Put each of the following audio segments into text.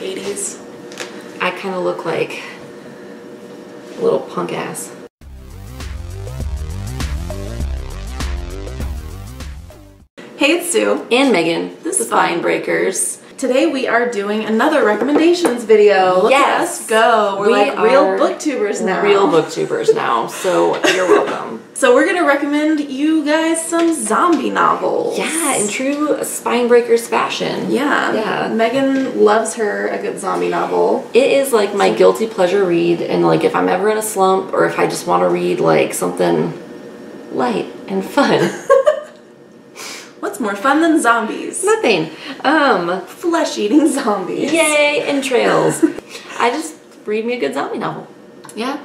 80s. I kind of look like a little punk ass. Hey, it's Sue. And Megan, This the is Spine Breakers. Today we are doing another recommendations video. Look at us go. We're like real booktubers now. Real booktubers now, so you're welcome. So we're going to recommend you guys some zombie novels. Yeah, in true Spine Breakers fashion. Yeah. Megan loves her a good zombie novel. It is like my guilty pleasure read, and like if I'm ever in a slump or if I just want to read like something light and fun. What's more fun than zombies? Nothing. Flesh-eating zombies. Yay, entrails. I just read me a good zombie novel. Yeah.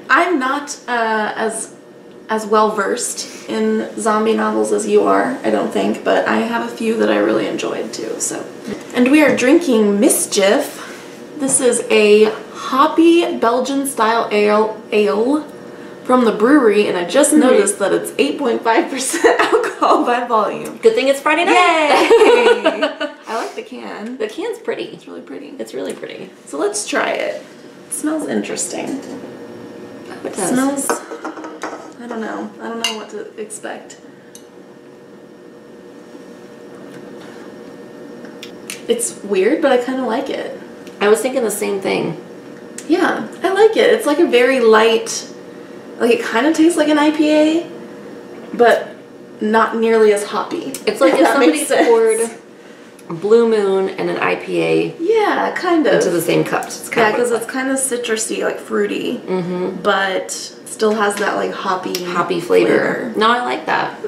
I'm not as well versed in zombie novels as you are, I don't think, but I have a few that I really enjoyed too. So, and we are drinking Mischief. This is a hoppy Belgian style ale from the Bruery, and I just noticed that it's 8.5% alcohol by volume. Good thing it's Friday night. Yay! I like the can. The can's pretty. It's really pretty. It's really pretty. So let's try it. It smells interesting. It does. Smells, I don't know. I don't know what to expect. It's weird, but I kind of like it. I was thinking the same thing. Yeah, I like it. It's like a very light, like it kind of tastes like an IPA, but not nearly as hoppy. It's like if somebody poured Blue Moon and an IPA kind of into the same cups. It's kind of because it's kind of citrusy, like fruity, but still has that like hoppy flavor. No, I like that.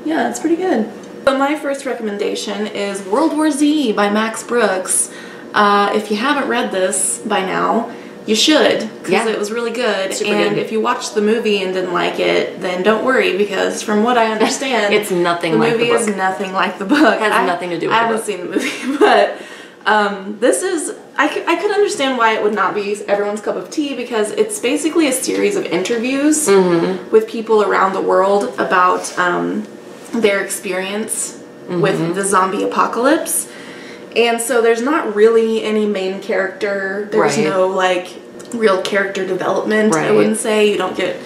Yeah, it's pretty good. So my first recommendation is World War Z by Max Brooks. If you haven't read this by now, you should, because it was really good. Super and good. If you watched the movie and didn't like it, then don't worry, because from what I understand, it's nothing like the book. The movie is nothing like the book. It has nothing to do with I the haven't seen the movie, but this is, I could understand why it would not be everyone's cup of tea, because it's basically a series of interviews with people around the world about their experience with the zombie apocalypse. And so there's not really any main character. There's no like real character development. I wouldn't say. You don't get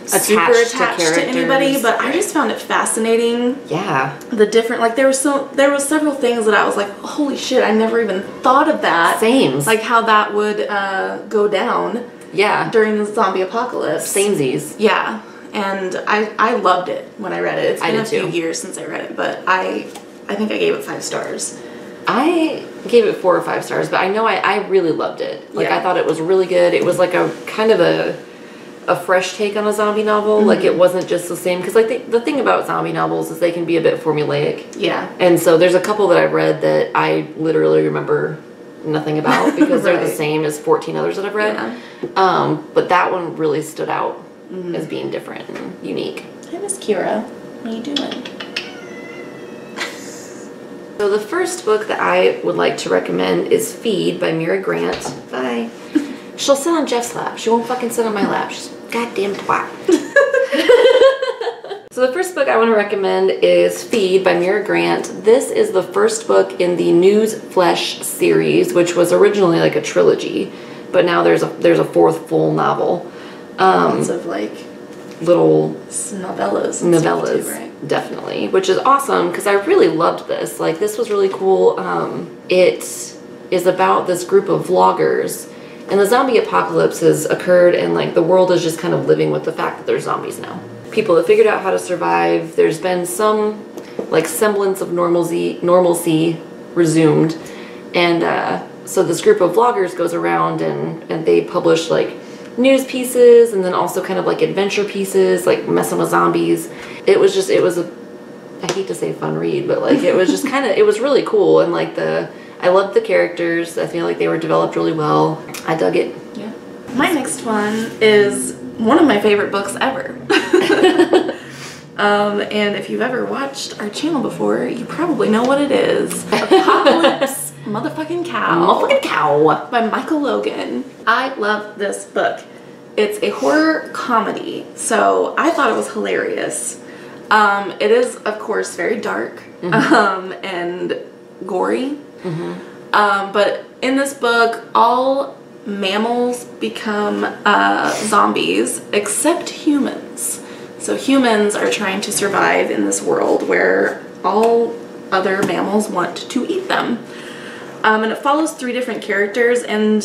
super attached to anybody, but I just found it fascinating. Yeah. The different, like there was several things that I was like, holy shit, I never even thought of that. Same. Like how that would go down. Yeah. During the zombie apocalypse. Samesies. Yeah. And I loved it when I read it. It's been a few too. years since I read it, but I think I gave it 5 stars. I gave it 4 or 5 stars, but I know I really loved it. Like I thought it was really good. It was like a kind of a fresh take on a zombie novel. Like it wasn't just the same, because like the thing about zombie novels is they can be a bit formulaic. Yeah. And so there's a couple that I've read that I literally remember nothing about because they're the same as 14 others that I've read. Yeah. But that one really stood out as being different and unique. Hey, Miss Kira, what are you doing? So the first book that I would like to recommend is Feed by Mira Grant. Bye. She'll sit on Jeff's lap. She won't fucking sit on my lap. She's a goddamn twat. So the first book I want to recommend is Feed by Mira Grant. This is the first book in the News Flesh series, which was originally like a trilogy, but now there's a 4th full novel. Lots of like little novellas, too, right? Definitely, which is awesome because I really loved this. Like this was really cool. It is about this group of vloggers, and the zombie apocalypse has occurred, and like the world is just kind of living with the fact that there's zombies now. People have figured out how to survive. There's been some like semblance of normalcy resumed, and so this group of vloggers goes around and they publish like news pieces and then also kind of like adventure pieces, like messing with zombies. It was I hate to say fun read, but like it was just kind of, it was really cool, and like I loved the characters. I feel like they were developed really well. I dug it. Yeah. My next one is one of my favorite books ever. And if you've ever watched our channel before, you probably know what it is. Apocalypse Motherfucking Cow. Motherfucking Cow. By Michael Logan. I love this book. It's a horror comedy, so I thought it was hilarious. It is, of course, very dark and gory. But in this book, all mammals become zombies except humans. So humans are trying to survive in this world where all other mammals want to eat them. And it follows 3 different characters, and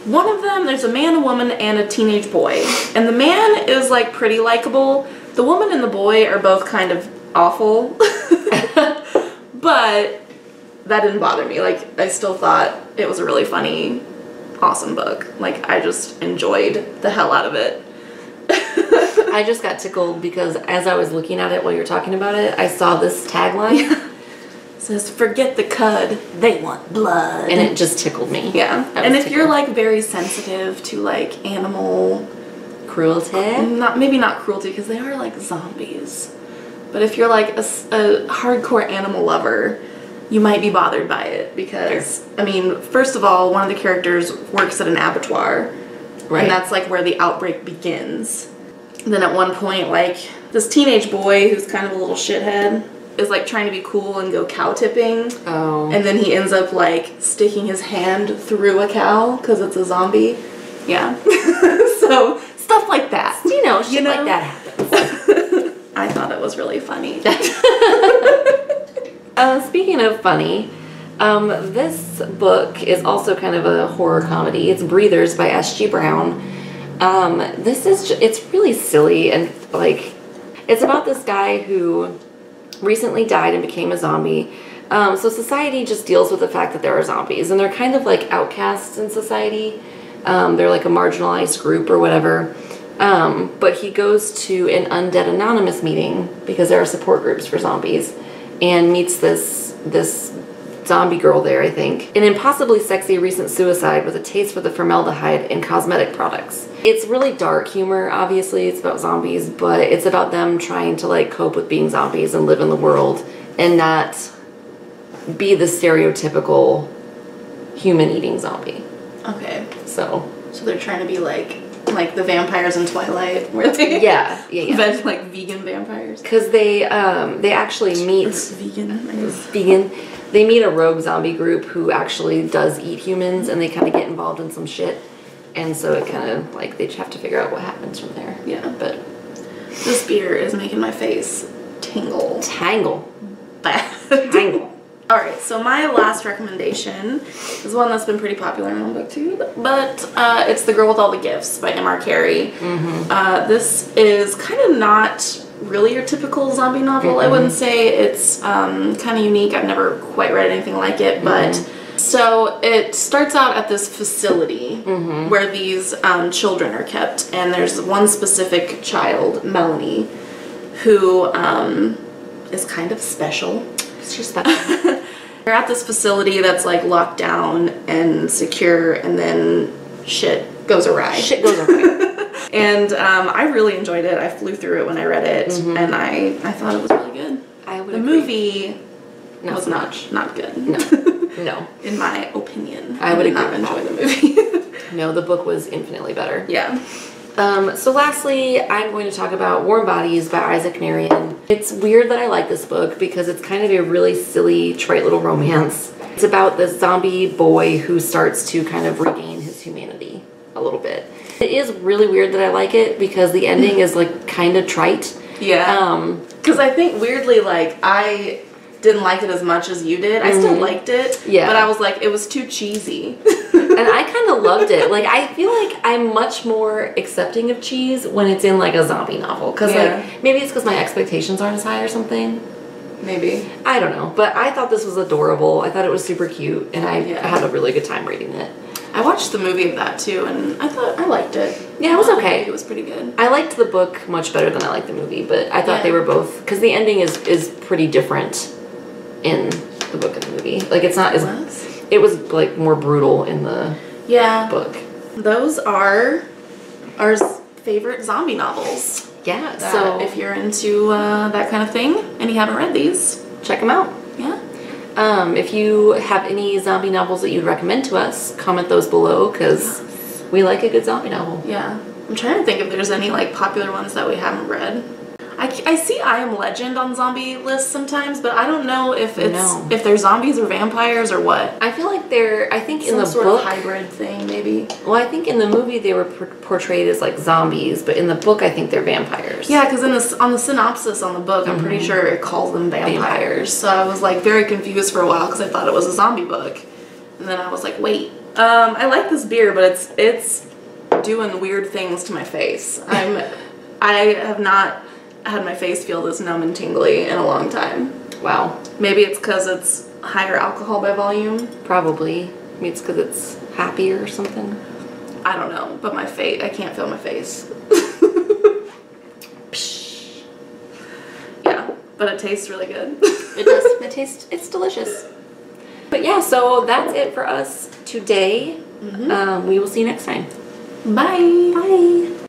one of them, there's a man, a woman, and a teenage boy. And the man is like pretty likable. The woman and the boy are both kind of awful. But that didn't bother me. Like, I still thought it was a really funny, awesome book. Like, I just enjoyed the hell out of it. I just got tickled because as I was looking at it while you were talking about it, I saw this tagline. It says, forget the cud, they want blood. And it just tickled me. Yeah. And if you're like very sensitive to like animal cruelty, maybe not cruelty because they are like zombies, but if you're like a hardcore animal lover, you might be bothered by it because, I mean, first of all, one of the characters works at an abattoir. Right. And that's like where the outbreak begins. And then at one point, like, this teenage boy who's kind of a little shithead is like trying to be cool and go cow tipping. Oh. And then he ends up like sticking his hand through a cow because it's a zombie. Yeah. So stuff like that. You know, shit like that happens. I thought it was really funny. Speaking of funny, this book is also kind of a horror comedy. It's Breathers by S.G. Browne. It's really silly and like, it's about this guy who recently died and became a zombie. So society just deals with the fact that there are zombies and they're kind of like outcasts in society. They're like a marginalized group or whatever. But he goes to an Undead Anonymous meeting because there are support groups for zombies and meets this zombie girl there, I think. An impossibly sexy recent suicide with a taste for the formaldehyde in cosmetic products. It's really dark humor, obviously. It's about zombies, but it's about them trying to like cope with being zombies and live in the world and not be the stereotypical human eating zombie. Okay. So they're trying to be like the vampires in Twilight, where they like vegan vampires. Because they actually meet vegan. They meet a rogue zombie group who actually does eat humans, and they kind of get involved in some shit, and so it kind of like they have to figure out what happens from there. Yeah, but this beer is making my face tingle. Tangle. Alright, so my last recommendation is one that's been pretty popular in my booktube, but it's The Girl with All the Gifts by M.R. Carey. Mm-hmm. This is kind of not really your typical zombie novel. Mm-hmm. I wouldn't say it's kind of unique. I've never quite read anything like it, but so it starts out at this facility where these children are kept, and there's one specific child, Melanie, who is kind of special. She's special. They're at this facility that's like locked down and secure, and then shit goes awry. And I really enjoyed it. I flew through it when I read it, and I thought it was really good. I would The agree. Movie was not good. No. In my opinion. I would not enjoy the movie. No, the book was infinitely better. Yeah. So lastly, I'm going to talk about Warm Bodies by Isaac Marion. It's weird that I like this book because it's kind of a really silly, trite little romance. It's about this zombie boy who starts to kind of regain his humanity a little bit. It is really weird that I like it because the ending is like kind of trite. Yeah. Because I think weirdly, like, I didn't like it as much as you did. I still liked it. Yeah. But I was like, it was too cheesy. And I kind of loved it. Like, I feel like I'm much more accepting of cheese when it's in like a zombie novel. Because like, maybe it's because my expectations aren't as high or something. Maybe. I don't know. But I thought this was adorable. I thought it was super cute. And I had a really good time reading it. I watched the movie of that too, and I thought I liked it. Yeah, it was okay. It was pretty good. I liked the book much better than I liked the movie, but I thought they were both, because the ending is pretty different in the book and the movie. Like, it's not as... It was like more brutal in the book. Those are our favorite zombie novels. Yeah, so if you're into that kind of thing and you haven't read these, check them out. Yeah. If you have any zombie novels that you'd recommend to us, comment those below because we like a good zombie novel. Yeah. I'm trying to think if there's any like popular ones that we haven't read. I see I Am Legend on zombie lists sometimes, but I don't know if if they're zombies or vampires or what. I feel like they're, I think in the Some book, sort of hybrid thing, maybe. well, I think in the movie they were portrayed as like zombies, but in the book I think they're vampires. Yeah, because on the synopsis on the book, I'm pretty sure it calls them vampires. So I was like very confused for a while because I thought it was a zombie book, and then I was like, wait. I like this beer, but it's doing weird things to my face. I have not had my face feel this numb and tingly in a long time. Wow. Maybe it's because it's higher alcohol by volume. Probably. Maybe it's because it's happier or something. I don't know, but my face, I can't feel my face. Yeah, but it tastes really good. It does. It's delicious. But yeah, so that's it for us today. We will see you next time. Bye. Bye.